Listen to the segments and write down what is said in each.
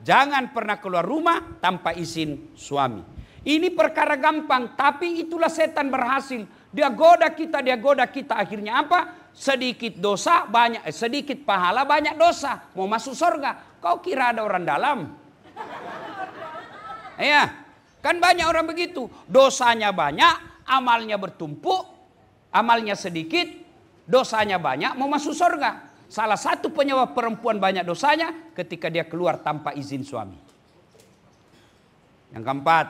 Jangan pernah keluar rumah tanpa izin suami. Ini perkara gampang, tapi itulah setan berhasil. Dia goda kita. Akhirnya apa? Sedikit dosa, sedikit pahala, banyak dosa. Mau masuk surga. Kau kira ada orang dalam? Ya, kan banyak orang begitu. Dosanya banyak, amalnya bertumpuk, amalnya sedikit, dosanya banyak, mau masuk surga. Salah satu penyebab perempuan banyak dosanya ketika dia keluar tanpa izin suami. Yang keempat,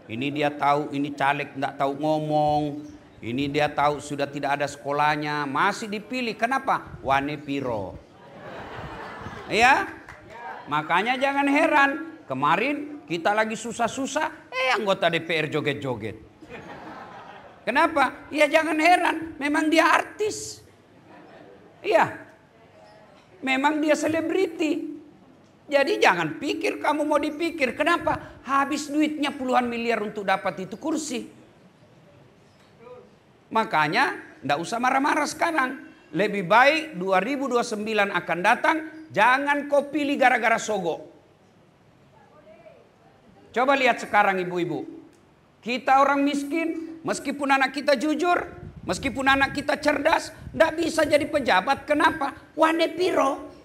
ini dia tahu, ini caleg tidak tahu ngomong. Ini dia tahu sudah tidak ada sekolahnya, masih dipilih. Kenapa? Wane piro. Ya, makanya jangan heran. Kemarin kita lagi susah-susah, anggota DPR joget-joget. Kenapa? Ya jangan heran, memang dia artis. Iya, memang dia selebriti. Jadi jangan pikir kamu mau dipikir. Kenapa? Habis duitnya puluhan miliar untuk dapat itu kursi. Makanya tidak usah marah-marah sekarang. Lebih baik 2029 akan datang. Jangan kau pilih gara-gara sogo. Coba lihat sekarang ibu-ibu. Kita orang miskin. Meskipun anak kita jujur. Meskipun anak kita cerdas. Tidak bisa jadi pejabat. Kenapa? Wane piro.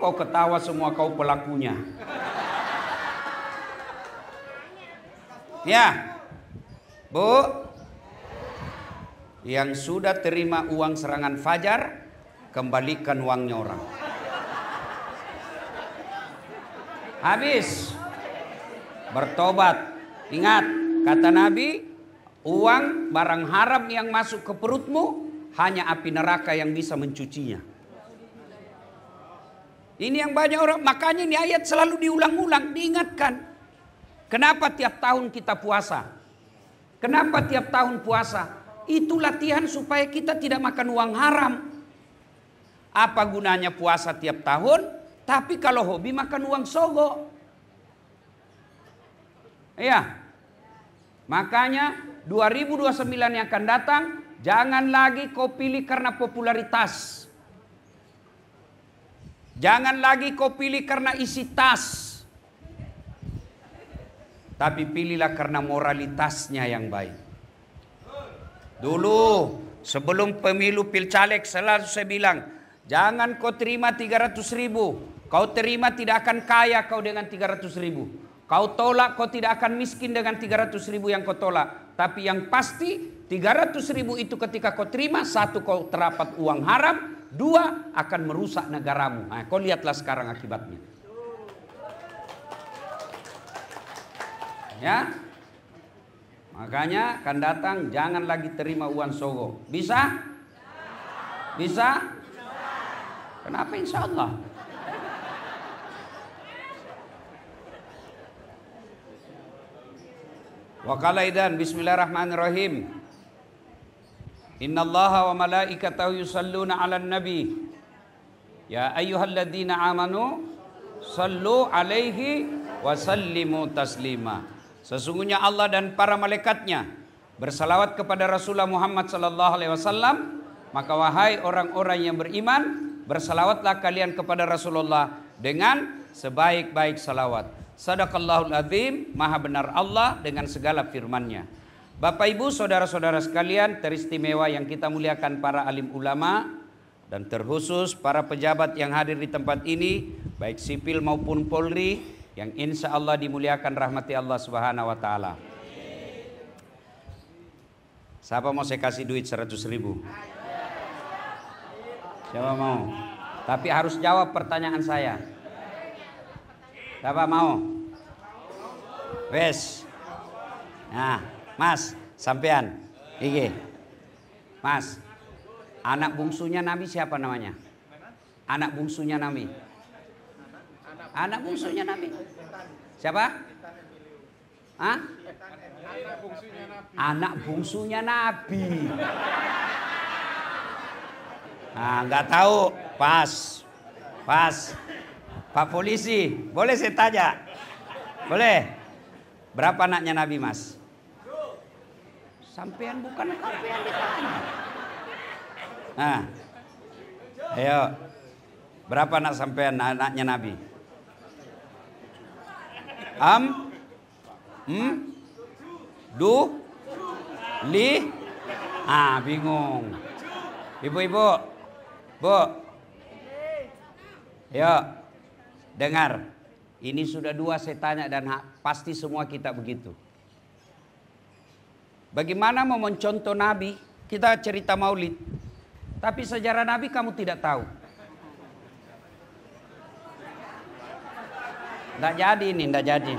Kau ketawa semua kau pelakunya. Ya, Bu, yang sudah terima uang serangan fajar, kembalikan uangnya orang. Habis, bertobat. Ingat, kata Nabi, uang barang haram yang masuk ke perutmu, hanya api neraka yang bisa mencucinya. Ini yang banyak orang, makanya ini ayat selalu diulang-ulang, diingatkan. Kenapa tiap tahun kita puasa? Kenapa tiap tahun puasa? Itu latihan supaya kita tidak makan uang haram. Apa gunanya puasa tiap tahun? Tapi kalau hobi makan uang sogo. Iya. Makanya 2029 yang akan datang, jangan lagi kau pilih karena popularitas. Jangan lagi kau pilih karena isi tas. Tapi pilihlah karena moralitasnya yang baik. Dulu sebelum pemilu pilcaleg selalu saya bilang, jangan kau terima 300.000. Kau terima tidak akan kaya kau dengan 300.000. Kau tolak kau tidak akan miskin dengan 300.000 yang kau tolak. Tapi yang pasti 300.000 itu ketika kau terima, satu kau terdapat uang haram. Dua, akan merusak negaramu. Nah, kau lihatlah sekarang akibatnya. Ya, makanya akan datang jangan lagi terima uang sogo. Bisa? Bisa? Kenapa insya Allah? Wa qala idzan bismillahirrahmanirrahim. Innallaha wa malaikatahu yusalluna 'alan nabi. Ya ayyuhalladzina amanu sallu 'alaihi wa sallimu taslima. Sesungguhnya Allah dan para malaikatnya bersalawat kepada Rasulullah Muhammad sallallahu alaihi wasallam, maka wahai orang-orang yang beriman, bersalawatlah kalian kepada Rasulullah dengan sebaik-baik salawat. Sadaqallahul azim, maha benar Allah dengan segala firman-Nya. Bapak Ibu saudara-saudara sekalian, teristimewa yang kita muliakan para alim ulama dan terkhusus para pejabat yang hadir di tempat ini, baik sipil maupun Polri, yang insya Allah dimuliakan rahmati Allah Subhanahu wa Ta'ala. Siapa mau saya kasih duit 100.000? Siapa mau? Tapi harus jawab pertanyaan saya. Siapa mau? Wes. Nah, Mas, sampean. Iki. Mas, Anak bungsunya Nabi siapa namanya? Anak bungsunya Nabi. Anak bungsunya Nabi. Siapa? Hah? Anak bungsunya Nabi. Nah, nggak tahu. Pas. Pak polisi, boleh saya tanya? Boleh? Berapa anaknya Nabi, Mas? Sampean bukan sampean ditanya. Nah, ayo. Berapa anak sampean anaknya Nabi? Bingung. Ibu-ibu, Bu. Yuk, dengar. Ini sudah 2 saya tanya dan pasti semua kita begitu. Bagaimana mau mencontoh Nabi? Kita cerita maulid. Tapi sejarah Nabi kamu tidak tahu. Nggak jadi ini, nggak jadi.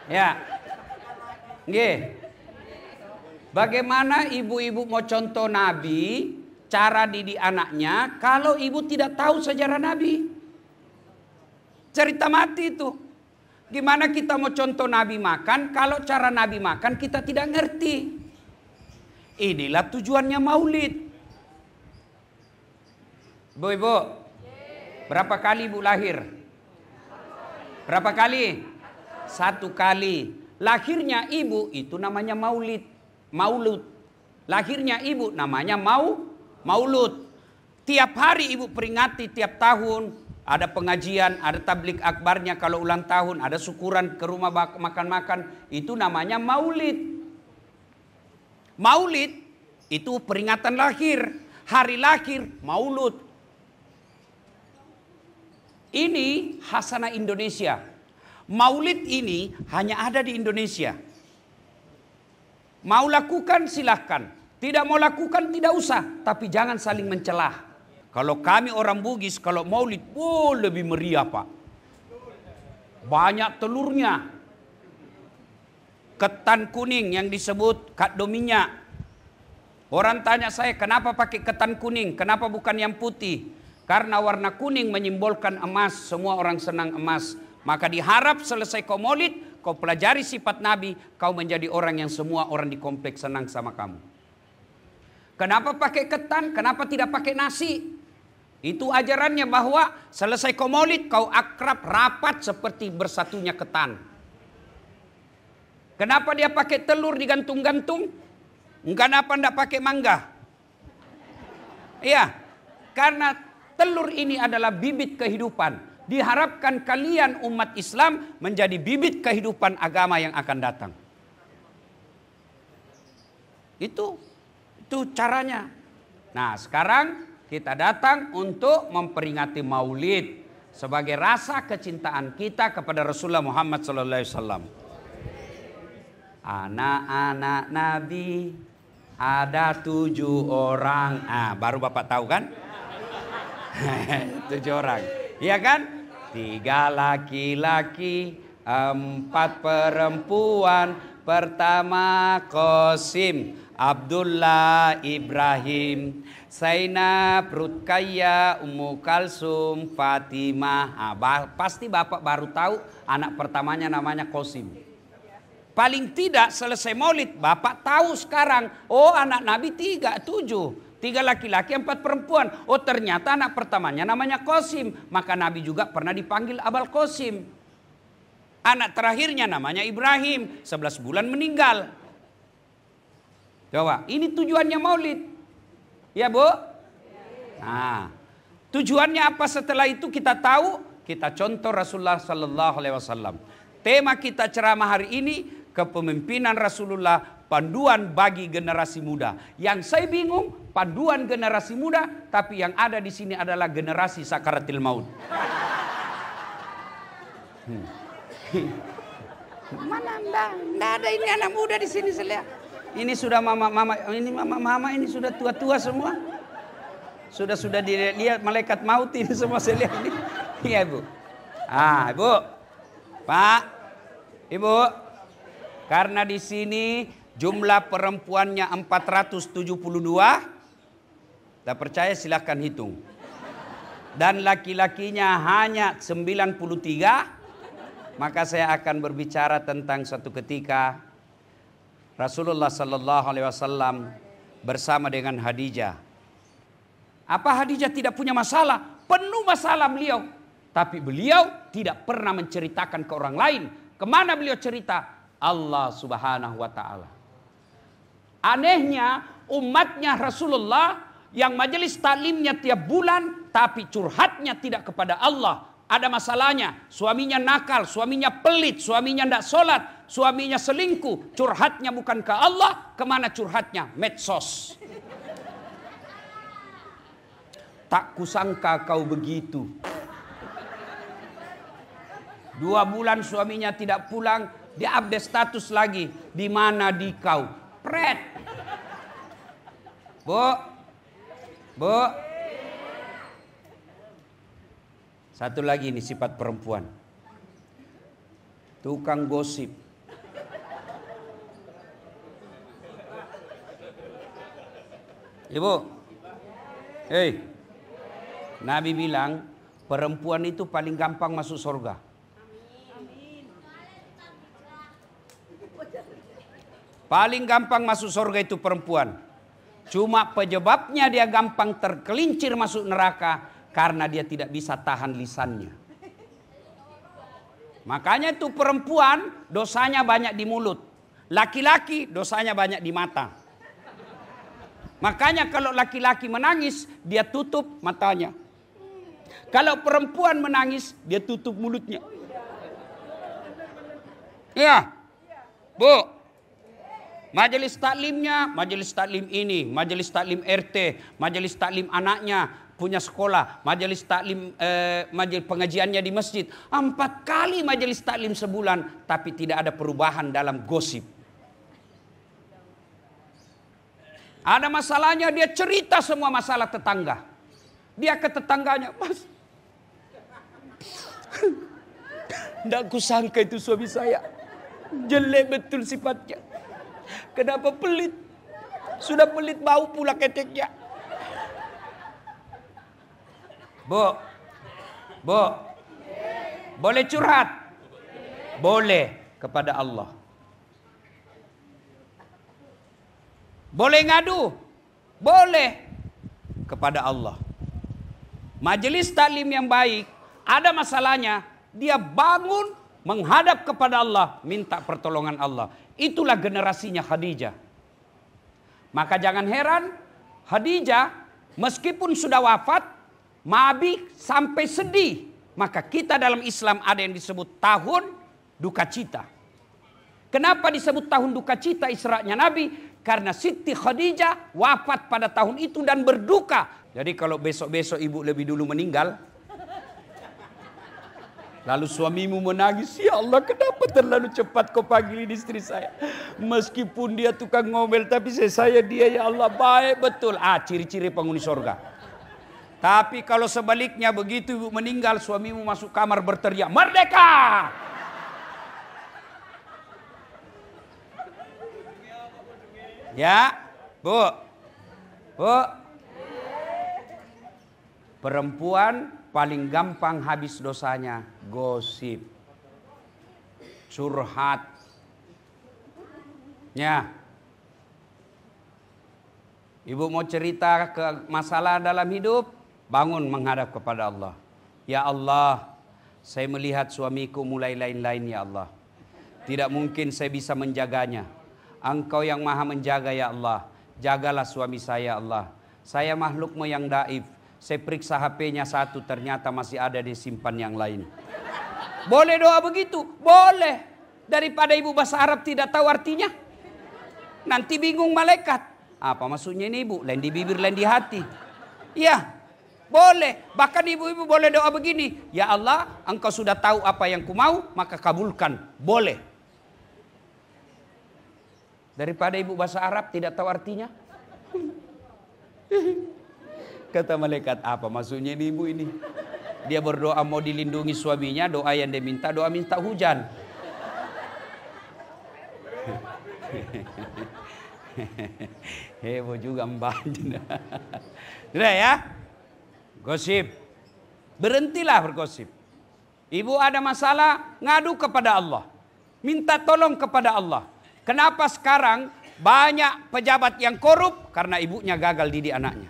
Ya. Nggih. Bagaimana ibu-ibu mau contoh Nabi, cara didik anaknya, kalau ibu tidak tahu sejarah Nabi? Cerita mati itu. Gimana kita mau contoh Nabi makan, kalau cara Nabi makan kita tidak ngerti. Inilah tujuannya maulid. Ibu, berapa kali ibu lahir? Berapa kali? 1 kali. Lahirnya ibu itu namanya maulud. Lahirnya ibu namanya maulud. Tiap hari ibu peringati tiap tahun. Ada pengajian, ada tablik akbarnya kalau ulang tahun, ada syukuran ke rumah makan-makan. Itu namanya maulid. Maulid itu peringatan lahir. Hari lahir, maulud. Ini khasanah Indonesia. Maulid ini hanya ada di Indonesia. Mau lakukan silahkan. Tidak mau lakukan tidak usah. Tapi jangan saling mencelah. Kalau kami orang Bugis, kalau maulid, lebih meriah Pak. Banyak telurnya. Ketan kuning yang disebut kado minyak. Orang tanya saya, kenapa pakai ketan kuning? Kenapa bukan yang putih? Karena warna kuning menyimbolkan emas. Semua orang senang emas. Maka diharap selesai kau maulid, kau pelajari sifat Nabi, kau menjadi orang yang semua orang di kompleks senang sama kamu. Kenapa pakai ketan? Kenapa tidak pakai nasi? Itu ajarannya bahwa selesai kau maulid, kau akrab rapat seperti bersatunya ketan. Kenapa dia pakai telur digantung-gantung? Kenapa tidak pakai mangga? Iya, karena telur ini adalah bibit kehidupan. Diharapkan kalian umat Islam menjadi bibit kehidupan agama yang akan datang. Itu caranya. Nah, sekarang kita datang untuk memperingati maulid sebagai rasa kecintaan kita kepada Rasulullah Muhammad SAW. Anak-anak Nabi ada 7 orang. Baru Bapak tahu kan? 7 orang. Iya kan? 3 laki-laki, 4 perempuan. Pertama Qasim, Abdullah, Ibrahim, Zainab, Ruqayyah, Ummu Kalsum, Fatimah. Pasti Bapak baru tahu anak pertamanya namanya Qasim. Paling tidak selesai maulid Bapak tahu sekarang. Oh, anak Nabi 7. 3 laki-laki, 4 perempuan. Oh, ternyata anak pertamanya namanya Qasim. Maka Nabi juga pernah dipanggil Abul Qasim. Anak terakhirnya namanya Ibrahim. 11 bulan meninggal. Coba, ini tujuannya maulid. Ya Bu? Nah, tujuannya apa setelah itu kita tahu? Kita contoh Rasulullah SAW. Tema kita ceramah hari ini, kepemimpinan Rasulullah, panduan bagi generasi muda. Yang saya bingung, panduan generasi muda, tapi yang ada di sini adalah generasi sakaratil maut. Mana enggak ada ini anak muda di sini saya lihat. Ini sudah mama ini sudah tua-tua semua. Sudah dilihat malaikat maut ini semua saya lihat ini. Iya, Bu. Ibu. Pak. Ibu. Karena di sini jumlah perempuannya 472, Tak percaya silahkan hitung. Dan laki-lakinya hanya 93, maka saya akan berbicara tentang suatu ketika Rasulullah Sallallahu Alaihi Wasallam bersama dengan Khadijah. Apa Khadijah tidak punya masalah? Penuh masalah beliau. Tapi beliau tidak pernah menceritakan ke orang lain. Kemana beliau cerita? Allah Subhanahu Wa Ta'ala. Anehnya umatnya Rasulullah yang majelis taklimnya tiap bulan, tapi curhatnya tidak kepada Allah. Ada masalahnya, suaminya nakal, suaminya pelit, suaminya tidak sholat, suaminya selingkuh. Curhatnya bukan ke Allah, kemana curhatnya? Medsos. Tak kusangka kau begitu. 2 bulan suaminya tidak pulang, dia update status lagi. Di mana di kau? Pret. Bu. Satu lagi ini sifat perempuan. Tukang gosip. Ibu. Hei. Nabi bilang perempuan itu paling gampang masuk surga. Paling gampang masuk surga itu perempuan. Cuma penyebabnya dia gampang tergelincir masuk neraka karena dia tidak bisa tahan lisannya. Makanya itu perempuan dosanya banyak di mulut. Laki-laki dosanya banyak di mata. Makanya kalau laki-laki menangis dia tutup matanya. Kalau perempuan menangis dia tutup mulutnya. Iya. Bu. Majelis taklimnya, majelis taklim ini, majelis taklim RT, majelis taklim anaknya punya sekolah, majelis taklim majelis pengajiannya di masjid. 4 kali majelis taklim sebulan, tapi tidak ada perubahan dalam gosip. Ada masalahnya dia cerita semua masalah tetangga. Dia ke tetangganya, Mas, tidak kusangka itu suami saya, jelek betul sifatnya. Kenapa pelit? Sudah pelit bau pula keteknya. Bu. Boleh curhat? Boleh kepada Allah. Boleh ngadu? Boleh kepada Allah. Majelis taklim yang baik, ada masalahnya, dia bangun menghadap kepada Allah, minta pertolongan Allah. Itulah generasinya Khadijah. Maka jangan heran Khadijah meskipun sudah wafat, Nabi sampai sedih. Maka kita dalam Islam ada yang disebut tahun duka cita. Kenapa disebut tahun duka cita Isra'nya Nabi? Karena Siti Khadijah wafat pada tahun itu dan berduka. Jadi kalau besok-besok ibu lebih dulu meninggal, lalu suamimu menangis, ya Allah kenapa terlalu cepat kau panggilin istri saya. Meskipun dia tukang ngomel tapi saya dia ya Allah baik betul. Ciri-ciri penghuni surga. Tapi kalau sebaliknya begitu ibu meninggal suamimu masuk kamar berteriak merdeka. Ya, Bu. Perempuan paling gampang habis dosanya gosip, curhat. Ya. Ibu mau cerita ke masalah dalam hidup, bangun menghadap kepada Allah. Ya Allah, saya melihat suamiku mulai lain-lain ya Allah. Tidak mungkin saya bisa menjaganya. Engkau yang maha menjaga ya Allah. Jagalah suami saya Allah. Saya makhlukmu yang daif. Saya periksa HP-nya satu, ternyata masih ada disimpan yang lain. Boleh doa begitu? Boleh. Daripada ibu bahasa Arab tidak tahu artinya. Nanti bingung malaikat. Apa maksudnya ini ibu? Lain di bibir, lain di hati. Iya, boleh. Bahkan ibu-ibu boleh doa begini. Ya Allah, engkau sudah tahu apa yang ku mau, maka kabulkan. Boleh. Daripada ibu bahasa Arab tidak tahu artinya. Kata malaikat, apa maksudnya ini ibu ini? Dia berdoa mau dilindungi suaminya, doa yang dia minta, doa minta hujan. Heboh juga Mbak. Sudah ya? Gosip. Berhentilah bergosip. Ibu ada masalah, ngadu kepada Allah. Minta tolong kepada Allah. Kenapa sekarang banyak pejabat yang korup? Karena ibunya gagal didik anaknya.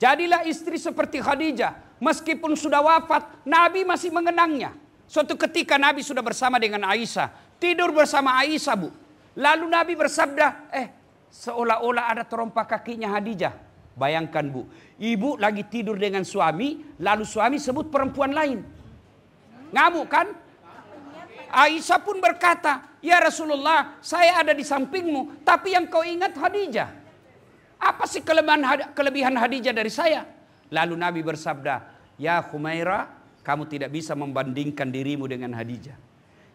Jadilah istri seperti Khadijah. Meskipun sudah wafat, Nabi masih mengenangnya. Suatu ketika Nabi sudah bersama dengan Aisyah. Tidur bersama Aisyah, Bu. Lalu Nabi bersabda, seolah-olah ada terompak kakinya Khadijah. Bayangkan, Bu. Ibu lagi tidur dengan suami, lalu suami sebut perempuan lain. Ngamuk kan? Aisyah pun berkata, ya Rasulullah, saya ada di sampingmu, tapi yang kau ingat Khadijah. Apa sih kelebihan Khadijah dari saya? Lalu Nabi bersabda, ya Khumairah, kamu tidak bisa membandingkan dirimu dengan Khadijah.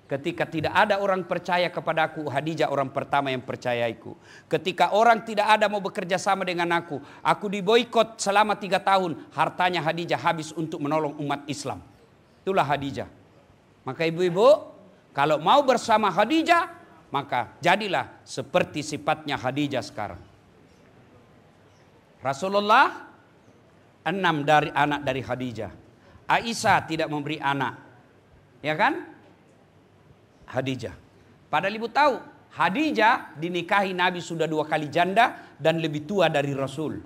Ketika tidak ada orang percaya kepadaku, Khadijah orang pertama yang percayaiku. Ketika orang tidak ada mau bekerja sama dengan aku diboikot selama 3 tahun, hartanya Khadijah habis untuk menolong umat Islam. Itulah Khadijah. Maka ibu-ibu, kalau mau bersama Khadijah, maka jadilah seperti sifatnya Khadijah sekarang. Rasulullah 6 dari anak dari Khadijah. Aisyah tidak memberi anak. Ya kan? Khadijah. Padahal ibu tahu, Khadijah dinikahi Nabi sudah 2 kali janda dan lebih tua dari Rasul.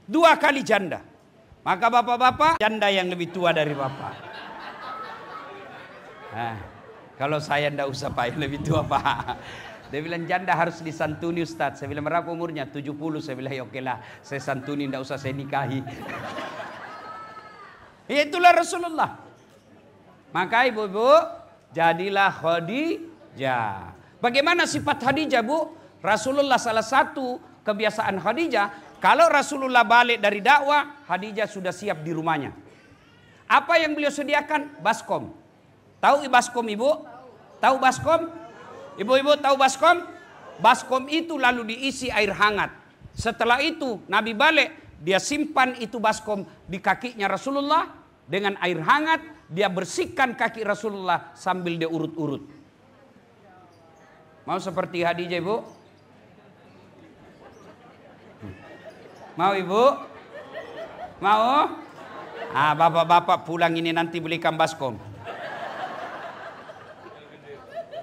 2 kali janda. Maka bapak-bapak, janda yang lebih tua dari bapak. Kalau saya ndak usah Pak, yang lebih tua Pak. Dia bilang janda harus disantuni Ustaz. Saya bilang berapa umurnya? 70. Saya bilang ya oke lah, saya santuni, ndak usah saya nikahi. Ya itulah Rasulullah. Maka ibu-ibu, jadilah Khadijah. Bagaimana sifat Khadijah, Bu? Rasulullah salah satu kebiasaan Khadijah, kalau Rasulullah balik dari dakwah, Khadijah sudah siap di rumahnya. Apa yang beliau sediakan? Baskom. Tahu baskom, Ibu? Tahu baskom? Ibu-ibu tahu baskom? Baskom itu lalu diisi air hangat. Setelah itu Nabi balik, dia simpan itu baskom di kakinya Rasulullah dengan air hangat. Dia bersihkan kaki Rasulullah sambil dia urut-urut. Mau seperti Khadijah, Ibu? Mau, Ibu? Mau? Bapak-bapak pulang ini nanti belikan baskom.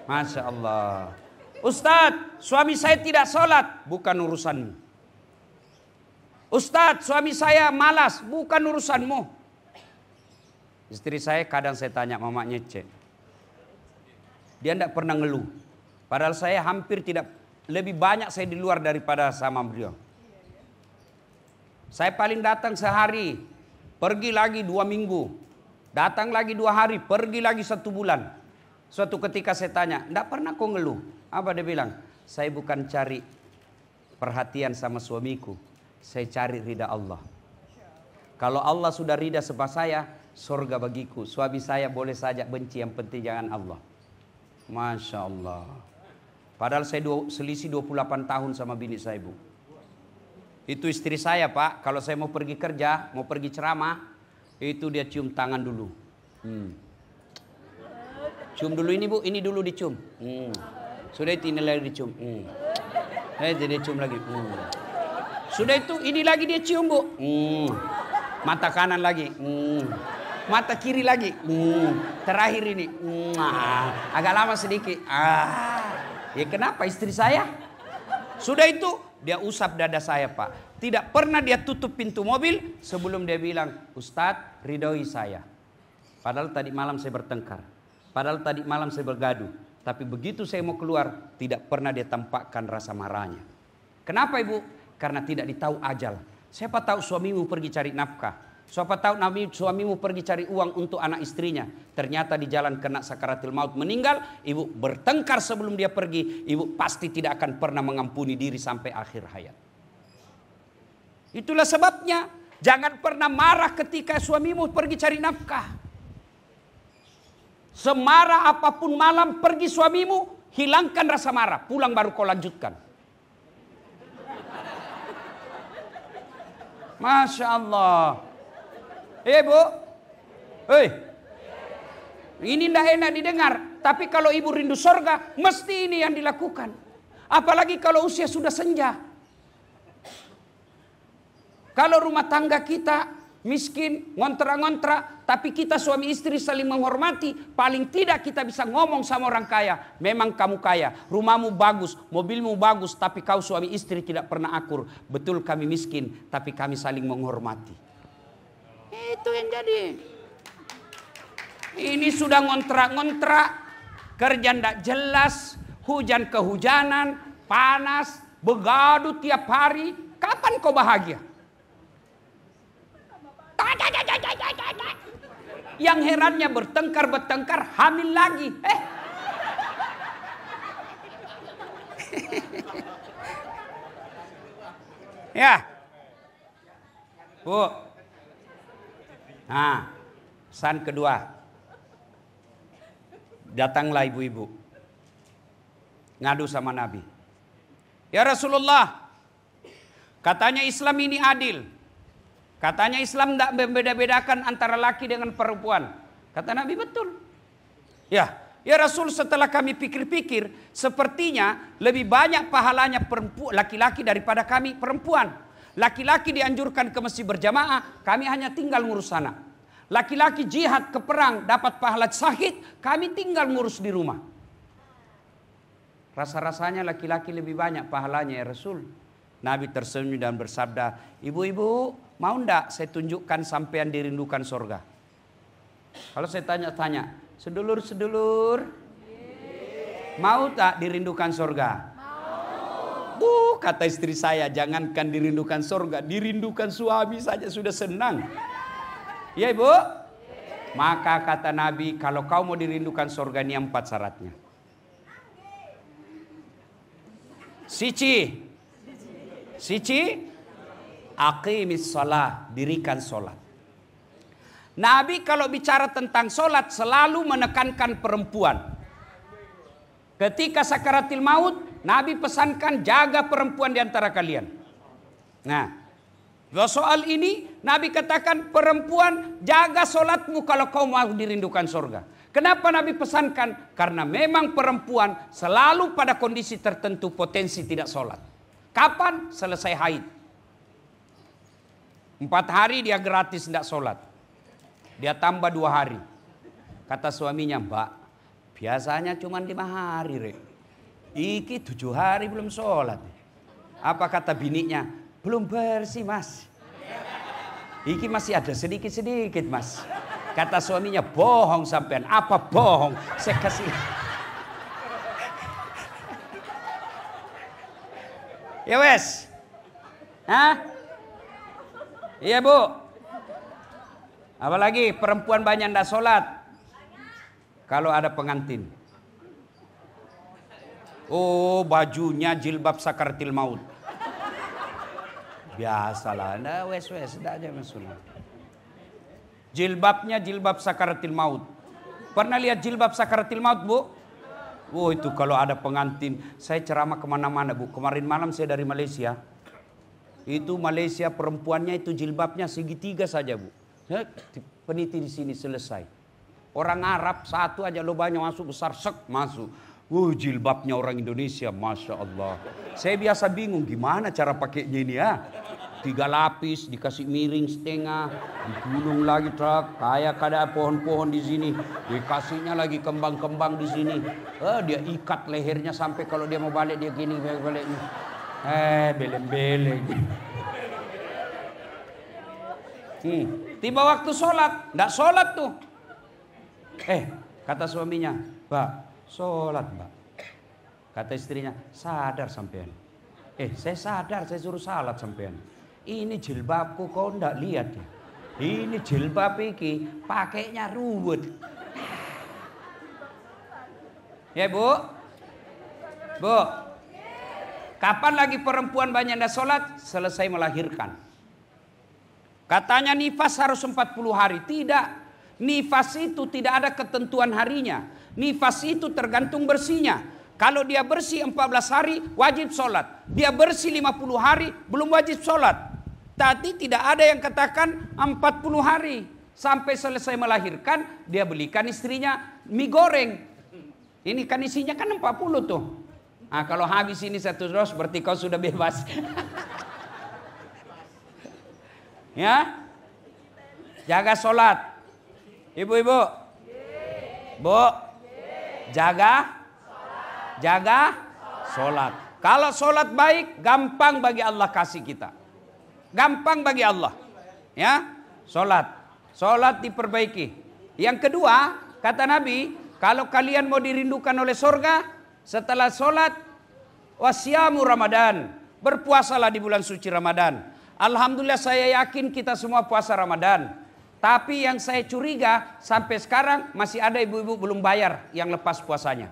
Masya Allah. Ustadz, suami saya tidak sholat. Bukan urusanmu. Ustadz, suami saya malas. Bukan urusanmu. Istri saya kadang saya tanya, mamanya cek. Dia tidak pernah ngeluh. Padahal saya hampir tidak, lebih banyak saya di luar daripada sama beliau. Saya paling datang sehari. Pergi lagi 2 minggu. Datang lagi 2 hari. Pergi lagi 1 bulan. Suatu ketika saya tanya, enggak pernah kau ngeluh? Apa dia bilang? Saya bukan cari perhatian sama suamiku. Saya cari ridha Allah. Kalau Allah sudah ridha sama saya, surga bagiku. Suami saya boleh saja benci, yang penting jangan Allah. Masya Allah. Padahal saya selisih 28 tahun sama bini saya, Bu. Itu istri saya, Pak. Kalau saya mau pergi kerja, mau pergi ceramah, itu dia cium tangan dulu. Cium dulu ini, Bu, ini dulu dicium. Sudah itu ini lagi dicium. Dia cium lagi. Sudah itu ini lagi dia cium, Bu. Mata kanan lagi. Mata kiri lagi. Terakhir ini. Agak lama sedikit. Ya kenapa istri saya? Sudah itu dia usap dada saya, Pak. Tidak pernah dia tutup pintu mobil sebelum dia bilang, Ustadz ridhoi saya. Padahal tadi malam saya bertengkar. Padahal tadi malam saya bergaduh. Tapi begitu saya mau keluar, tidak pernah dia tampakkan rasa marahnya. Kenapa, Ibu? Karena tidak ditahu ajal. Siapa tahu suamimu pergi cari nafkah. Siapa tahu suamimu pergi cari uang untuk anak istrinya. Ternyata di jalan kena sakaratul maut meninggal. Ibu bertengkar sebelum dia pergi. Ibu pasti tidak akan pernah mengampuni diri sampai akhir hayat. Itulah sebabnya jangan pernah marah ketika suamimu pergi cari nafkah. Semarah apapun malam pergi suamimu, hilangkan rasa marah. Pulang baru kau lanjutkan. Masya Allah. Bu. Hei. Ini tidak enak didengar. Tapi kalau ibu rindu sorga, mesti ini yang dilakukan. Apalagi kalau usia sudah senja. Kalau rumah tangga kita miskin, ngontrak-ngontrak, tapi kita suami istri saling menghormati, paling tidak kita bisa ngomong sama orang kaya, memang kamu kaya, rumahmu bagus, mobilmu bagus, tapi kau suami istri tidak pernah akur. Betul kami miskin, tapi kami saling menghormati. Itu yang jadi. Ini sudah ngontrak-ngontrak, kerja ndak jelas, hujan kehujanan, panas, begaduh tiap hari, kapan kau bahagia? Yang herannya bertengkar hamil lagi. Ya. Bu. Nah, pesan kedua. Datanglah ibu-ibu. Ngadu sama Nabi. Ya Rasulullah, katanya Islam ini adil. Katanya Islam tidak membeda-bedakan antara laki dengan perempuan. Kata Nabi, betul. Ya Rasul, setelah kami pikir-pikir, sepertinya lebih banyak pahalanya laki-laki daripada kami perempuan. Laki-laki dianjurkan ke masjid berjamaah, kami hanya tinggal ngurus sana. Laki-laki jihad ke perang dapat pahala syahid, kami tinggal ngurus di rumah. Rasa-rasanya laki-laki lebih banyak pahalanya ya Rasul. Nabi tersenyum dan bersabda, ibu-ibu, mau ndak saya tunjukkan sampean dirindukan surga? Kalau saya tanya-tanya, sedulur-sedulur, mau tak dirindukan surga? Mau. Kata istri saya, jangankan dirindukan surga, dirindukan suami saja sudah senang. Ya ibu? Maka kata Nabi, kalau kau mau dirindukan surga ini 4 syaratnya. Sici, aqimis shalah, dirikan sholat. Nabi kalau bicara tentang sholat selalu menekankan perempuan. Ketika sakaratil maut, Nabi pesankan jaga perempuan di antara kalian. Nah, soal ini Nabi katakan perempuan jaga sholatmu kalau kau mau dirindukan surga. Kenapa Nabi pesankan? Karena memang perempuan selalu pada kondisi tertentu potensi tidak sholat. Kapan? Selesai haid. 4 hari dia gratis tidak sholat. Dia tambah 2 hari. Kata suaminya, Mbak, biasanya cuma 5 hari. Re. Iki 7 hari belum sholat. Apa kata bininya? Belum bersih mas. Iki masih ada sedikit-sedikit mas. Kata suaminya, bohong sampean. Apa bohong? Saya kasih. Ya wes. Hah? Iya bu. Apalagi perempuan banyak ndak sholat. Kalau ada pengantin. Oh, bajunya jilbab sakaratil maut. Biasalah, nah wes ndak aja masalah. Jilbabnya jilbab sakaratil maut. Pernah lihat jilbab sakaratil maut bu? Oh itu kalau ada pengantin, saya ceramah kemana-mana bu. Kemarin malam saya dari Malaysia. Itu Malaysia perempuannya itu jilbabnya segitiga saja bu. Peniti di sini selesai. Orang Arab satu aja lubangnya masuk besar sek masuk. Jilbabnya orang Indonesia, masya Allah. Saya biasa bingung gimana cara pakainya ini ya. 3 lapis dikasih miring setengah, digulung lagi truk, kayak ada pohon-pohon di sini, dikasihnya lagi kembang-kembang di sini. Dia ikat lehernya sampai kalau dia mau balik dia gini baliknya. Beleng-beleng. Tiba waktu sholat, ndak sholat tuh. Kata suaminya, Mbak, sholat Mbak. Kata istrinya, sadar sampean. Saya sadar, saya suruh salat sampean. Ini jilbabku kau ndak lihat ya. Ini jilbab iki pakainya ruwet. Ya bu? Bu, kapan lagi perempuan banyak ndak sholat? Selesai melahirkan. Katanya nifas harus 40 hari. Tidak. Nifas itu tidak ada ketentuan harinya. Nifas itu tergantung bersihnya. Kalau dia bersih 14 hari wajib sholat. Dia bersih 50 hari belum wajib sholat. Tadi tidak ada yang katakan 40 hari. Sampai selesai melahirkan dia belikan istrinya mie goreng. Ini kan isinya kan 40 tuh. Nah, kalau habis ini 1 dos berarti kau sudah bebas. Ya. Jaga sholat. Ibu-ibu. Bu. Jaga sholat. Kalau sholat baik, gampang bagi Allah kasih kita. Gampang bagi Allah. Ya, sholat diperbaiki. Yang kedua, kata Nabi, kalau kalian mau dirindukan oleh surga, setelah sholat, wasyamu Ramadan, berpuasalah di bulan suci Ramadan. Alhamdulillah saya yakin kita semua puasa Ramadan. Tapi yang saya curiga, sampai sekarang masih ada ibu-ibu belum bayar yang lepas puasanya.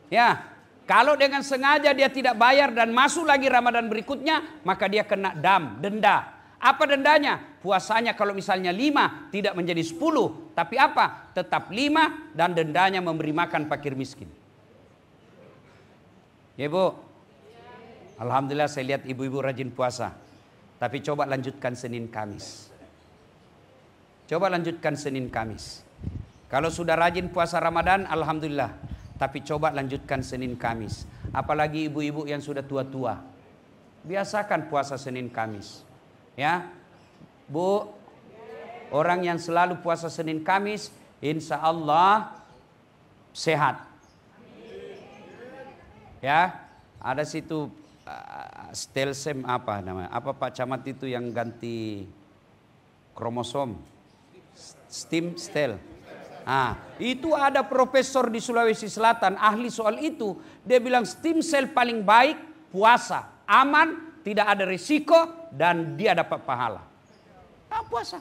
Ya, kalau dengan sengaja dia tidak bayar dan masuk lagi Ramadan berikutnya, maka dia kena denda. Apa dendanya? Puasanya kalau misalnya 5 tidak menjadi 10. Tapi apa? Tetap 5 dan dendanya memberi makan fakir miskin. Ya Bu. Alhamdulillah saya lihat ibu-ibu rajin puasa. Tapi coba lanjutkan Senin Kamis. Coba lanjutkan Senin Kamis. Kalau sudah rajin puasa Ramadan, alhamdulillah. Tapi coba lanjutkan Senin Kamis. Apalagi ibu-ibu yang sudah tua-tua. Biasakan puasa Senin Kamis. Ya, Bu, orang yang selalu puasa Senin Kamis, insya Allah sehat. Ya, ada situ Stelsem apa namanya? Apa Pak Camat itu yang ganti kromosom? Stem. Itu ada profesor di Sulawesi Selatan ahli soal itu. Dia bilang stem cell paling baik puasa, aman. Tidak ada risiko dan dia dapat pahala. Puasa.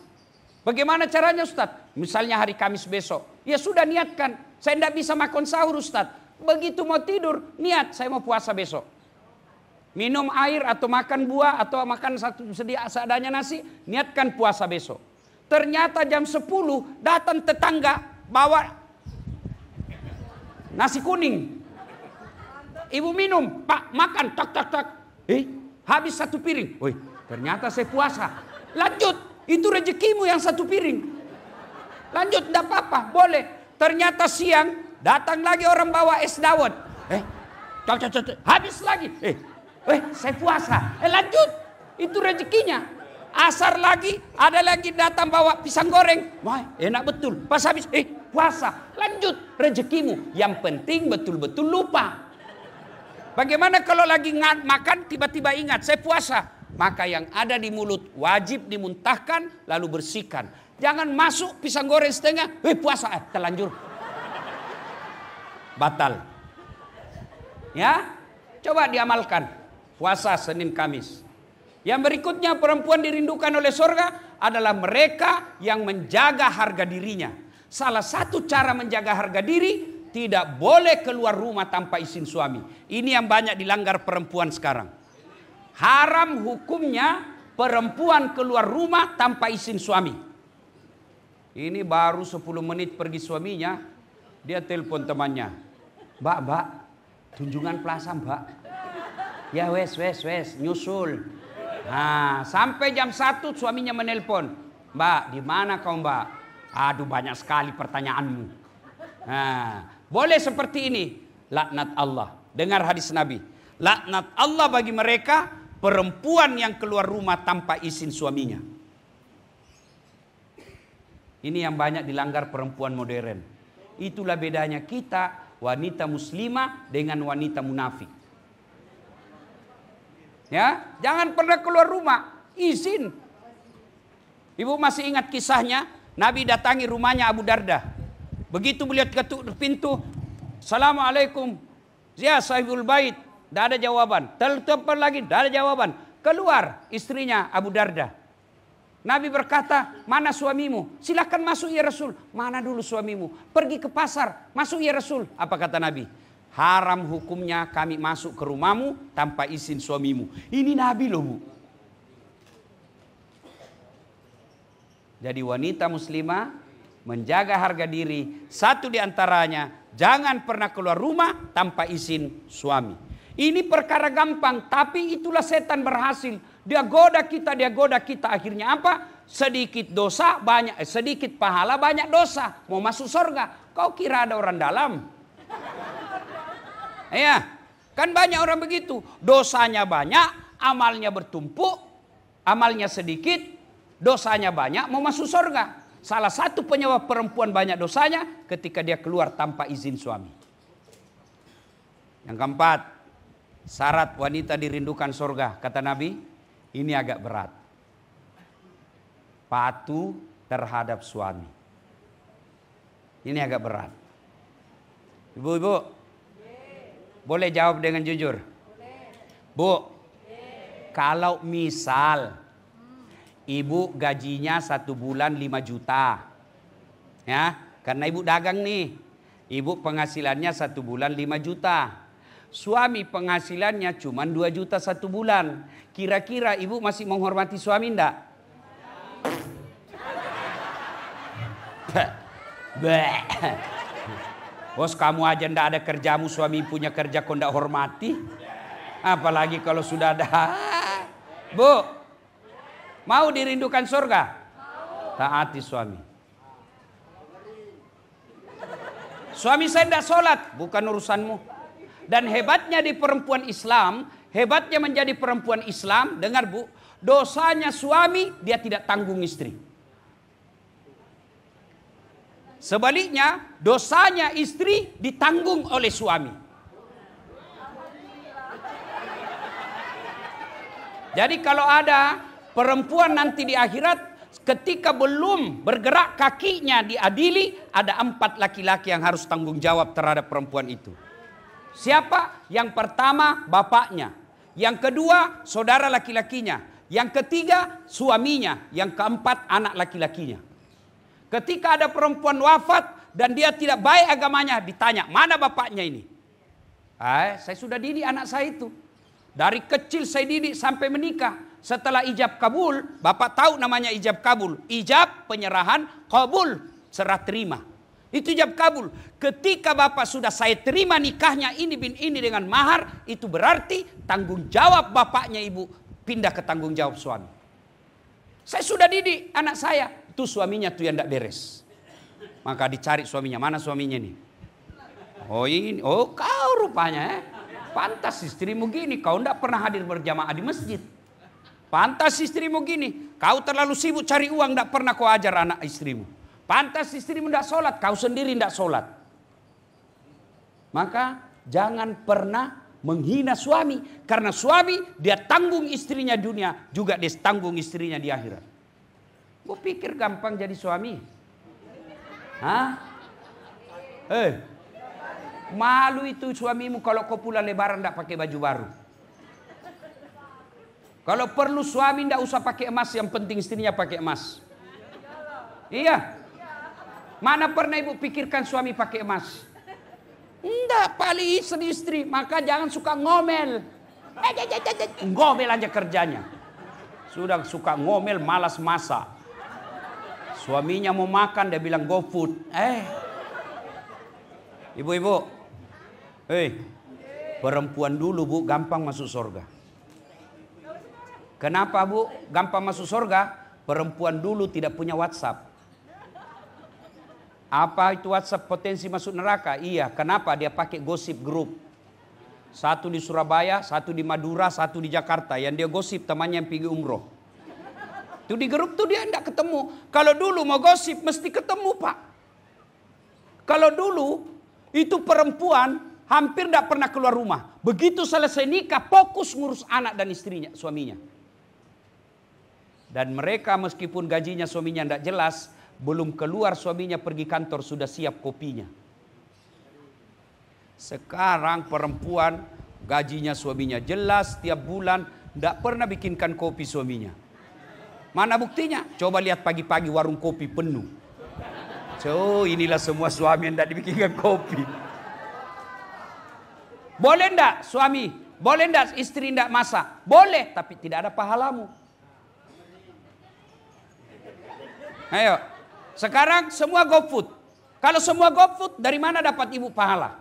Bagaimana caranya Ustaz? Misalnya hari Kamis besok. Ya sudah niatkan. Saya tidak bisa makan sahur Ustaz. Begitu mau tidur, niat saya mau puasa besok. Minum air atau makan buah atau makan seadanya nasi. Niatkan puasa besok. Ternyata jam 10 datang tetangga bawa nasi kuning. Ibu minum, Pak makan, tak. Habis 1 piring. Woi, ternyata saya puasa. Lanjut, itu rezekimu yang 1 piring. Lanjut, tidak apa-apa, boleh. Ternyata siang datang lagi orang bawa es dawet. Habis lagi. Saya puasa. Lanjut, itu rezekinya. Asar lagi, ada lagi datang bawa pisang goreng. Wah, enak betul. Pas habis, puasa. Lanjut, rezekimu. Yang penting betul-betul lupa. Bagaimana kalau lagi makan tiba-tiba ingat saya puasa. Maka yang ada di mulut wajib dimuntahkan lalu bersihkan. Jangan masuk pisang goreng setengah. Puasa terlanjur. Batal. Ya, coba diamalkan. Puasa Senin Kamis. Yang berikutnya perempuan dirindukan oleh surga adalah mereka yang menjaga harga dirinya. Salah satu cara menjaga harga diri, tidak boleh keluar rumah tanpa izin suami. Ini yang banyak dilanggar perempuan sekarang. Haram hukumnya perempuan keluar rumah tanpa izin suami. Ini baru 10 menit pergi suaminya, dia telepon temannya. Mbak, tunjungan plaza Mbak. Ya wes, nyusul. Sampai jam 1 suaminya menelpon. Mbak, di mana kau Mbak? Aduh banyak sekali pertanyaanmu. Boleh seperti ini. Laknat Allah. Dengar hadis Nabi. Laknat Allah bagi mereka perempuan yang keluar rumah tanpa izin suaminya. Ini yang banyak dilanggar perempuan modern. Itulah bedanya kita wanita muslimah dengan wanita munafik. Ya, jangan pernah keluar rumah, izin. Ibu masih ingat kisahnya? Nabi datangi rumahnya Abu Darda. Begitu melihat ketuk pintu, Assalamualaikum. Ya sahibul bait. Tidak ada jawaban. Telepon lagi, tidak ada jawaban. Keluar istrinya Abu Darda. Nabi berkata, mana suamimu? Silakan masuk ya Rasul. Mana dulu suamimu? Pergi ke pasar. Masuk ya Rasul. Apa kata Nabi? Haram hukumnya kami masuk ke rumahmu tanpa izin suamimu. Ini Nabi loh Bu. Jadi wanita muslimah menjaga harga diri. Satu di antaranya, jangan pernah keluar rumah tanpa izin suami. Ini perkara gampang, tapi itulah setan berhasil. Dia goda kita. Akhirnya apa? Sedikit dosa, sedikit pahala, banyak dosa. Mau masuk surga. Kau kira ada orang dalam? Iya, kan banyak orang begitu. Dosanya banyak, amalnya bertumpuk, amalnya sedikit, dosanya banyak, mau masuk surga. Salah satu penyebab perempuan banyak dosanya ketika dia keluar tanpa izin suami. Yang keempat, syarat wanita dirindukan surga. Kata Nabi, ini agak berat. Patuh terhadap suami. Ini agak berat. Ibu-ibu, boleh jawab dengan jujur? Bu, kalau misal ibu gajinya 1 bulan 5 juta. Ya, karena ibu dagang nih. Ibu penghasilannya 1 bulan 5 juta. Suami penghasilannya cuma 2 juta 1 bulan. Kira-kira ibu masih menghormati suami enggak? Bos, kamu aja ndak ada kerjamu, suami punya kerja kok ndak hormati. Apalagi kalau sudah ada. Bu, mau dirindukan surga? Taati suami. Suami saya ndak sholat, bukan urusanmu. Dan hebatnya di perempuan Islam, hebatnya menjadi perempuan Islam, dengar bu, dosanya suami dia tidak tanggung istri. Sebaliknya, dosanya istri ditanggung oleh suami. Jadi kalau ada perempuan nanti di akhirat, ketika belum bergerak kakinya diadili, ada 4 laki-laki yang harus tanggung jawab terhadap perempuan itu. Siapa? Yang pertama, bapaknya. Yang kedua, saudara laki-lakinya. Yang ketiga, suaminya. Yang keempat, anak laki-lakinya. Ketika ada perempuan wafat dan dia tidak baik agamanya, ditanya, mana bapaknya ini? Saya sudah didik anak saya itu. Dari kecil saya didik sampai menikah. Setelah ijab kabul, bapak tahu namanya ijab kabul. Ijab, penyerahan, kabul, serah terima. Itu ijab kabul. Ketika bapak sudah saya terima nikahnya ini bin ini dengan mahar, itu berarti tanggung jawab bapaknya ibu pindah ke tanggung jawab suami. Saya sudah didik anak saya. Itu suaminya tuh yang tidak beres. Maka dicari suaminya. Mana suaminya nih? Oh ini. Oh kau rupanya. Pantas istrimu gini. Kau tidak pernah hadir berjamaah di masjid. Pantas istrimu gini. Kau terlalu sibuk cari uang. Tidak pernah kau ajar anak istrimu. Pantas istrimu tidak sholat. Kau sendiri tidak sholat. Maka jangan pernah menghina suami. Karena suami dia tanggung istrinya dunia. Juga dia tanggung istrinya di akhirat. Gue pikir gampang jadi suami. Hah? Malu itu suamimu kalau kau pulang lebaran tidak pakai baju baru. Kalau perlu suami tidak usah pakai emas, yang penting istrinya pakai emas. Iya. Mana pernah ibu pikirkan suami pakai emas? Enggak, paling istri. Maka jangan suka ngomel. Ngomel aja kerjanya. Sudah suka ngomel, malas masak. Suaminya mau makan, dia bilang go food. Ibu-ibu, perempuan dulu bu gampang masuk surga. Kenapa bu gampang masuk surga? Perempuan dulu tidak punya WhatsApp. Apa itu WhatsApp potensi masuk neraka? Iya, kenapa? Dia pakai gosip grup. Satu di Surabaya, satu di Madura, satu di Jakarta. Yang dia gosip temannya yang pergi umroh. Itu di grup tuh dia tidak ketemu. Kalau dulu mau gosip mesti ketemu pak. Kalau dulu itu perempuan hampir tidak pernah keluar rumah. Begitu selesai nikah fokus ngurus anak dan istrinya, suaminya. Dan mereka meskipun gajinya suaminya tidak jelas, belum keluar suaminya pergi kantor sudah siap kopinya. Sekarang perempuan gajinya suaminya jelas tiap bulan, tidak pernah bikinkan kopi suaminya. Mana buktinya? Coba lihat pagi-pagi warung kopi penuh. So, inilah semua suami yang tidak dibikinkan kopi. Boleh enggak suami? Boleh enggak istri enggak masak? Boleh, tapi tidak ada pahalamu. Ayo, sekarang semua GoFood. Kalau semua GoFood, dari mana dapat ibu pahala?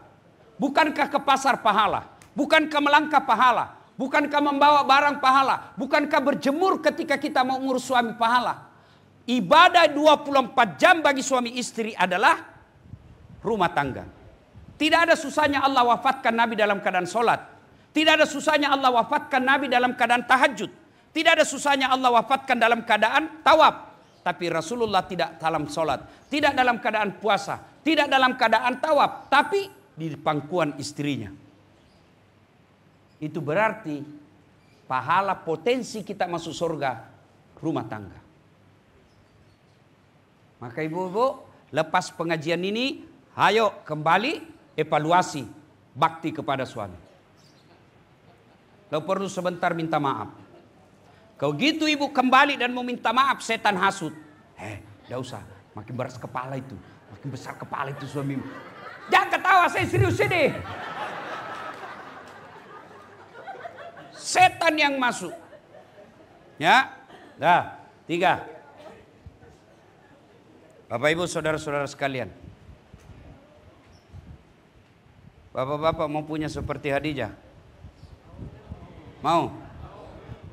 Bukankah ke pasar pahala? Bukankah melangkah pahala? Bukankah membawa barang pahala? Bukankah berjemur ketika kita mau ngurus suami pahala? Ibadah 24 jam bagi suami istri adalah rumah tangga. Tidak ada susahnya Allah wafatkan Nabi dalam keadaan sholat. Tidak ada susahnya Allah wafatkan Nabi dalam keadaan tahajud. Tidak ada susahnya Allah wafatkan dalam keadaan tawaf. Tapi Rasulullah tidak dalam sholat. Tidak dalam keadaan puasa. Tidak dalam keadaan tawaf. Tapi di pangkuan istrinya. Itu berarti pahala potensi kita masuk surga rumah tangga. Maka ibu-ibu, lepas pengajian ini, ayo kembali evaluasi bakti kepada suami. Kalau perlu sebentar minta maaf. Kalau gitu ibu kembali dan mau minta maaf, setan hasut. Tidak usah, makin beras kepala itu, makin besar kepala itu suamimu. Jangan ketawa, saya serius ini. Setan yang masuk. Ya, dah, 3. Bapak ibu saudara-saudara sekalian. Bapak-bapak mau punya seperti Khadijah? Mau?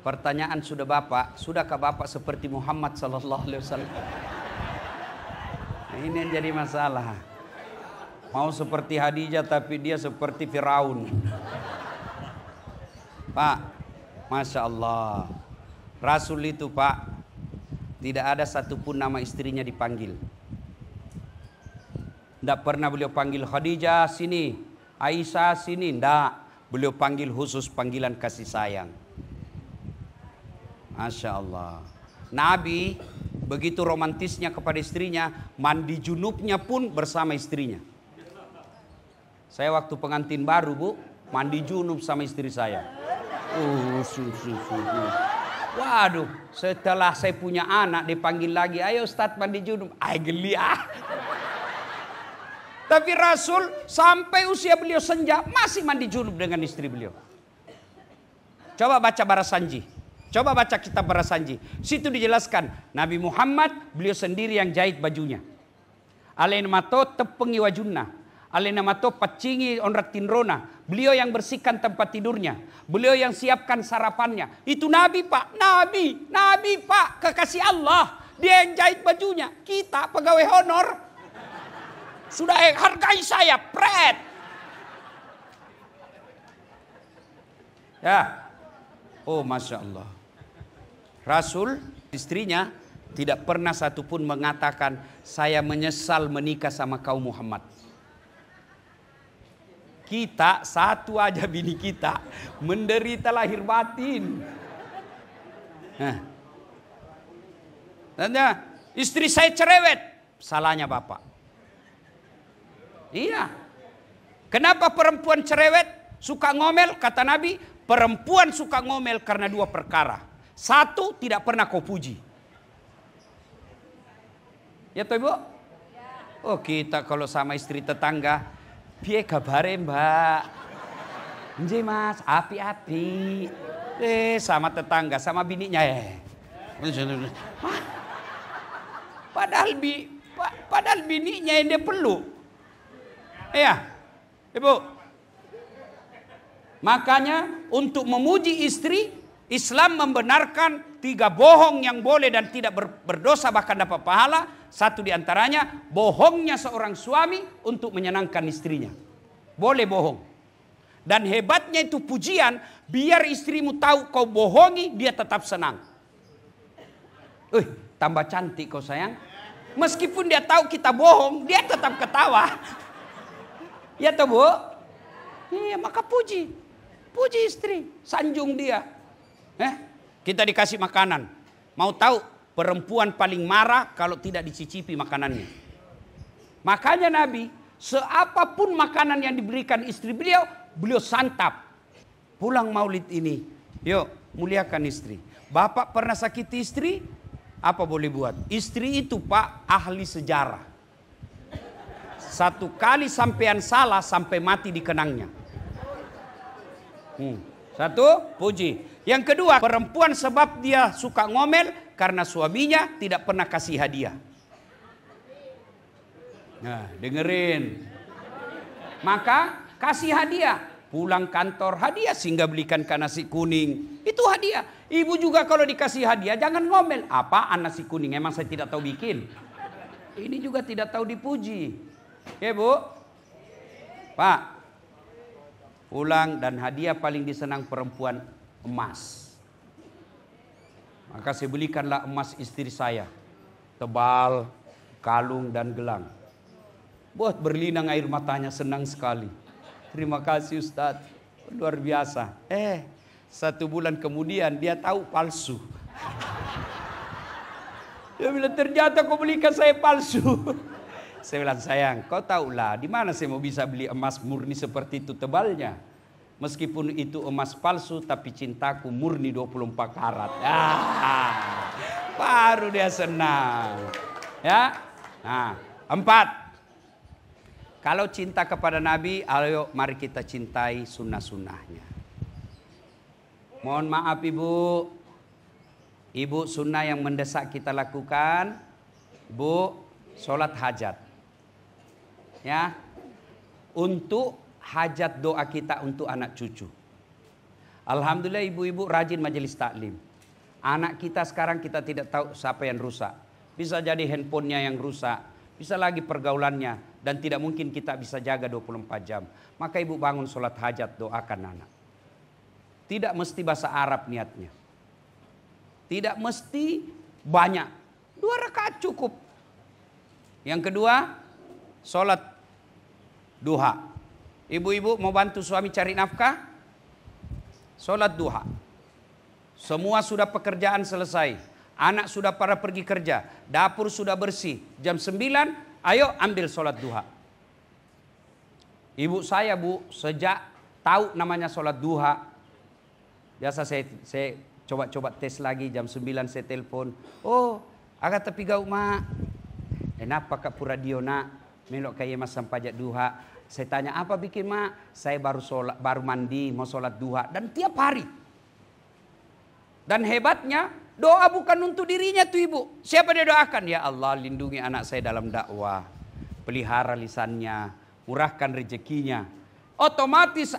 Pertanyaan sudah bapak, sudahkah bapak seperti Muhammad sallallahu alaihi wasallam? Nah, ini yang jadi masalah. Mau seperti Khadijah tapi dia seperti Firaun. Pak, Masya Allah. Rasul itu Pak, tidak ada satupun nama istrinya dipanggil. Tidak pernah beliau panggil Khadijah sini, Aisyah sini, tidak. Beliau panggil khusus panggilan kasih sayang. Masya Allah. Nabi begitu romantisnya kepada istrinya, mandi junubnya pun bersama istrinya. Saya waktu pengantin baru bu, mandi junub sama istri saya. Waduh, setelah saya punya anak dipanggil lagi, ayo Ustadz mandi junub. Geli ah. Tapi Rasul sampai usia beliau senja masih mandi junub dengan istri beliau. Coba baca Barasanji. Coba baca kitab Barasanji. Situ dijelaskan Nabi Muhammad beliau sendiri yang jahit bajunya. Alaina mato tepengi wajunna. Alaina mato pacingi onratin rona. Beliau yang bersihkan tempat tidurnya. Beliau yang siapkan sarapannya. Itu Nabi Pak. Nabi Pak. Kekasih Allah. Dia yang jahit bajunya. Kita pegawai honor. Sudah hargai saya, pret. Ya. Oh Masya Allah. Rasul, istrinya tidak pernah satupun mengatakan, saya menyesal menikah sama kaum Muhammad. Kita, satu aja bini kita, menderita lahir batin. Nah, istri saya cerewet. Salahnya bapak. Iya. Kenapa perempuan cerewet suka ngomel? Kata Nabi, perempuan suka ngomel karena 2 perkara. 1, tidak pernah kau puji. Ya toh ibu? Oh kita kalau sama istri tetangga, piye kabare mbak? Nggih mas, api-api. Sama tetangga, sama bininya ya. Padahal bininya yang dia peluk. Iya, ibu. Makanya untuk memuji istri, Islam membenarkan 3 bohong yang boleh dan tidak berdosa bahkan dapat pahala. 1 diantaranya bohongnya seorang suami untuk menyenangkan istrinya. Boleh bohong. Dan hebatnya itu pujian, biar istrimu tahu kau bohongi, dia tetap senang. Tambah cantik kau sayang. Meskipun dia tahu kita bohong, dia tetap ketawa. Ya toh bu? Iya maka puji. Puji istri. Sanjung dia. Kita dikasih makanan. Mau tahu perempuan paling marah kalau tidak dicicipi makanannya. Makanya Nabi, seapapun makanan yang diberikan istri beliau, beliau santap. Pulang maulid ini, yuk muliakan istri. Bapak pernah sakiti istri? Apa boleh buat? Istri itu Pak ahli sejarah. 1 kali sampean salah sampai mati dikenangnya. 1, puji. Yang kedua, perempuan sebab dia suka ngomel karena suaminya tidak pernah kasih hadiah. Nah, dengerin. Maka kasih hadiah. Pulang kantor hadiah, sehingga belikan nasi kuning. Itu hadiah. Ibu juga kalau dikasih hadiah jangan ngomel. Apaan nasi kuning? Emang saya tidak tahu bikin. Ini juga tidak tahu dipuji. Ya bu? Pak, pulang dan hadiah paling disenang perempuan emas. Maka saya belikanlah emas istri saya. Tebal, kalung dan gelang. Buat berlinang air matanya, senang sekali. Terima kasih Ustadz, luar biasa. 1 bulan kemudian dia tahu palsu. Dia bilang, ternyata kau belikan saya palsu. Saya bilang, sayang, kau tahulah di mana saya mau bisa beli emas murni seperti itu tebalnya. Meskipun itu emas palsu, tapi cintaku murni 24 karat. Baru dia senang. Ya. Nah, 4. Kalau cinta kepada Nabi, ayo mari kita cintai sunnah-sunnahnya. Mohon maaf Ibu, sunnah yang mendesak kita lakukan, Bu, sholat hajat. Ya, untuk hajat doa kita untuk anak cucu. Alhamdulillah ibu-ibu rajin majelis taklim. Anak kita sekarang kita tidak tahu siapa yang rusak. Bisa jadi handphonenya yang rusak, bisa lagi pergaulannya, dan tidak mungkin kita bisa jaga 24 jam. Maka ibu bangun sholat hajat, doakan anak. Tidak mesti bahasa Arab niatnya. Tidak mesti banyak. 2 rakaat cukup. Yang kedua, sholat duha. Ibu-ibu mau bantu suami cari nafkah? Sholat duha. Semua sudah pekerjaan selesai. Anak sudah pada pergi kerja. Dapur sudah bersih. Jam 9, ayo ambil sholat duha. Ibu saya sejak tahu namanya sholat duha. Biasa saya coba tes lagi, jam 9 saya telepon. Oh, agak tapi gau mak. Kenapa kak pura dio nak? Melok kaya mas sampajak duha. Saya tanya, apa bikin mak? Saya baru mandi, mau sholat duha. Dan tiap hari. Dan hebatnya, doa bukan untuk dirinya tuh ibu. Siapa dia doakan? Ya Allah, lindungi anak saya dalam dakwah. Pelihara lisannya, murahkan rezekinya. Otomatis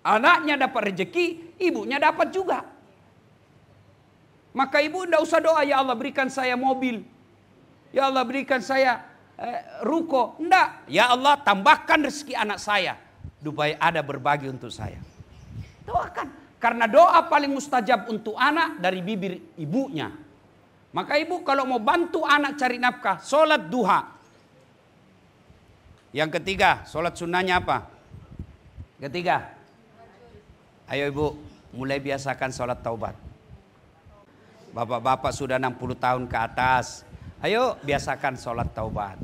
anaknya dapat rezeki, ibunya dapat juga. Maka ibu tidak usah doa, ya Allah berikan saya mobil. Ya Allah berikan saya ruko. Enggak. Ya Allah tambahkan rezeki anak saya. Supaya ada berbagi untuk saya. Doakan. Karena doa paling mustajab untuk anak dari bibir ibunya. Maka ibu kalau mau bantu anak cari nafkah, sholat duha. Yang ketiga, sholat sunnahnya apa? Ketiga. Ayo ibu, mulai biasakan sholat taubat. Bapak-bapak sudah 60 tahun ke atas. Ayo biasakan sholat taubat.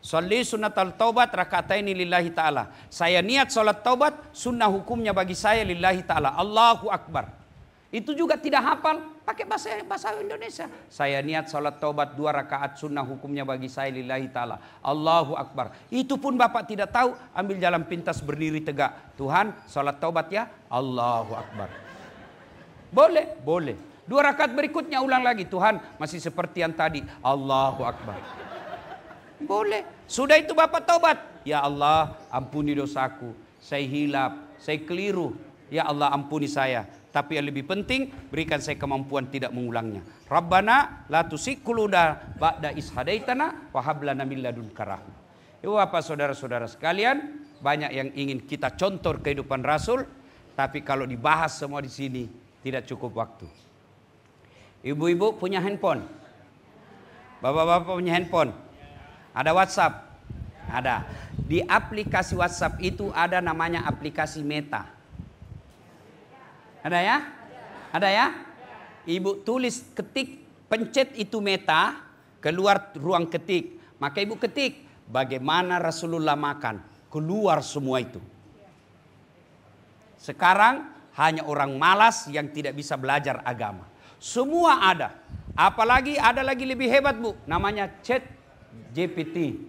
Sholli sunnatal taubat rakataini lillahi ta'ala. Saya niat sholat taubat, sunnah hukumnya bagi saya lillahi ta'ala. Allahu Akbar. Itu juga tidak hafal, pakai bahasa Indonesia. Saya niat sholat taubat 2 rakaat, sunnah hukumnya bagi saya lillahi ta'ala. Allahu Akbar. Itu pun bapak tidak tahu, ambil jalan pintas berdiri tegak. Tuhan, sholat taubat ya. Allahu Akbar. Boleh, boleh. 2 rakaat berikutnya ulang lagi. Tuhan masih seperti yang tadi. Allahu Akbar. Boleh. Sudah itu bapak taubat. Ya Allah ampuni dosaku. Saya hilap. Saya keliru. Ya Allah ampuni saya. Tapi yang lebih penting berikan saya kemampuan tidak mengulangnya. Rabbana la tuzigh qulubana ba'da idh hadaitana wa hab lana min ladunka rahmah. Ibu bapak saudara-saudara sekalian, banyak yang ingin kita contoh kehidupan Rasul, tapi kalau dibahas semua di sini tidak cukup waktu. Ibu-ibu punya handphone? Bapak-bapak punya handphone? Ada WhatsApp? Ada. Di aplikasi WhatsApp itu ada namanya aplikasi Meta. Ada ya? Ada ya? Ibu tulis, ketik, pencet itu Meta, keluar ruang ketik. Maka ibu ketik, bagaimana Rasulullah makan. Keluar semua itu. Sekarang hanya orang malas yang tidak bisa belajar agama. Semua ada. Apalagi ada lagi lebih hebat bu. Namanya Chat GPT.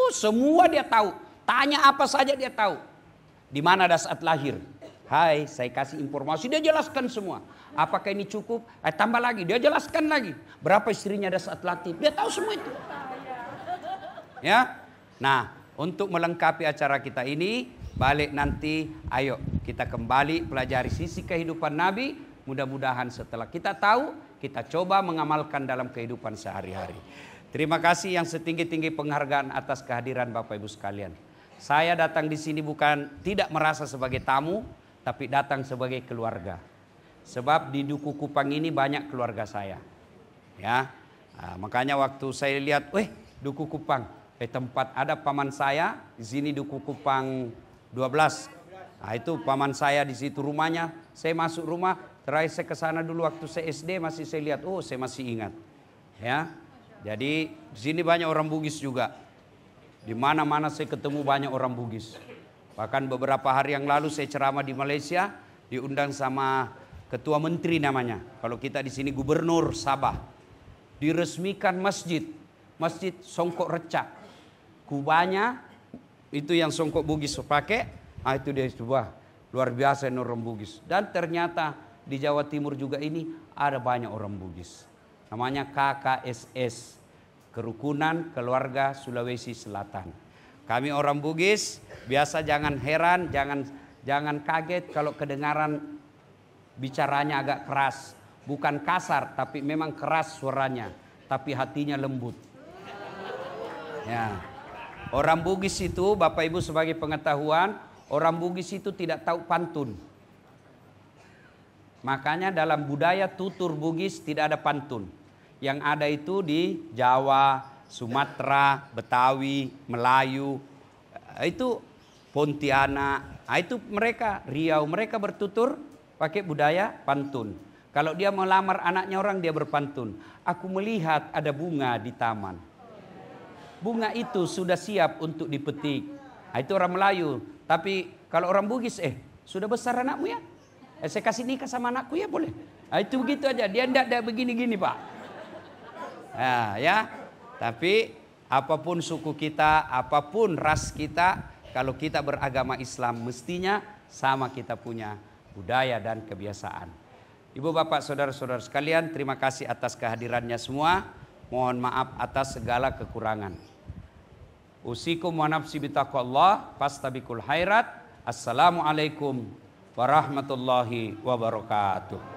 Semua dia tahu. Tanya apa saja dia tahu. Di mana ada saat lahir. Hai, saya kasih informasi. Dia jelaskan semua. Apakah ini cukup? Tambah lagi. Dia jelaskan lagi. Berapa istrinya ada saat latih. Dia tahu semua itu. Ya. Nah, untuk melengkapi acara kita ini, balik nanti, ayo kita kembali pelajari sisi kehidupan Nabi. Mudah-mudahan setelah kita tahu, kita coba mengamalkan dalam kehidupan sehari-hari. Terima kasih yang setinggi-tinggi penghargaan atas kehadiran Bapak Ibu sekalian. Saya datang di sini bukan tidak merasa sebagai tamu, tapi datang sebagai keluarga. Sebab di Duku Kupang ini banyak keluarga saya. Ya, makanya waktu saya lihat, Duku Kupang, tempat ada paman saya di sini Duku Kupang 12. Nah, itu paman saya di situ rumahnya. Saya masuk rumah, terakhir saya ke sana dulu waktu saya SD masih saya lihat, saya masih ingat. Ya, jadi di sini banyak orang Bugis juga. Di mana-mana saya ketemu banyak orang Bugis. Bahkan beberapa hari yang lalu saya ceramah di Malaysia, diundang sama ketua menteri namanya. Kalau kita di sini gubernur Sabah. Diresmikan masjid Songkok Recak. Kubahnya itu yang Songkok Bugis pakai. Itu dia coba luar biasa orang Bugis. Dan ternyata di Jawa Timur juga ini ada banyak orang Bugis. Namanya KKSS. Kerukunan Keluarga Sulawesi Selatan. Kami orang Bugis, biasa jangan heran, jangan kaget kalau kedengaran bicaranya agak keras. Bukan kasar, tapi memang keras suaranya, tapi hatinya lembut. Ya. Orang Bugis itu, Bapak Ibu sebagai pengetahuan, orang Bugis itu tidak tahu pantun. Makanya dalam budaya tutur Bugis tidak ada pantun. Yang ada itu di Jawa, Sumatera, Betawi, Melayu, itu Pontianak, itu mereka Riau, mereka bertutur pakai budaya pantun. Kalau dia melamar anaknya orang dia berpantun. Aku melihat ada bunga di taman. Bunga itu sudah siap untuk dipetik. Itu orang Melayu. Tapi kalau orang Bugis, sudah besar anakmu ya? Saya kasih nikah sama anakku ya boleh? Itu begitu aja. Dia tidak begini-gini Pak. Ya, tapi apapun suku kita, apapun ras kita, kalau kita beragama Islam mestinya sama kita punya budaya dan kebiasaan. Ibu bapak saudara-saudara sekalian, terima kasih atas kehadirannya semua. Mohon maaf atas segala kekurangan. Usikum wa nafsi bitaqwallah fastabikul khairat. Assalamualaikum warahmatullahi wabarakatuh.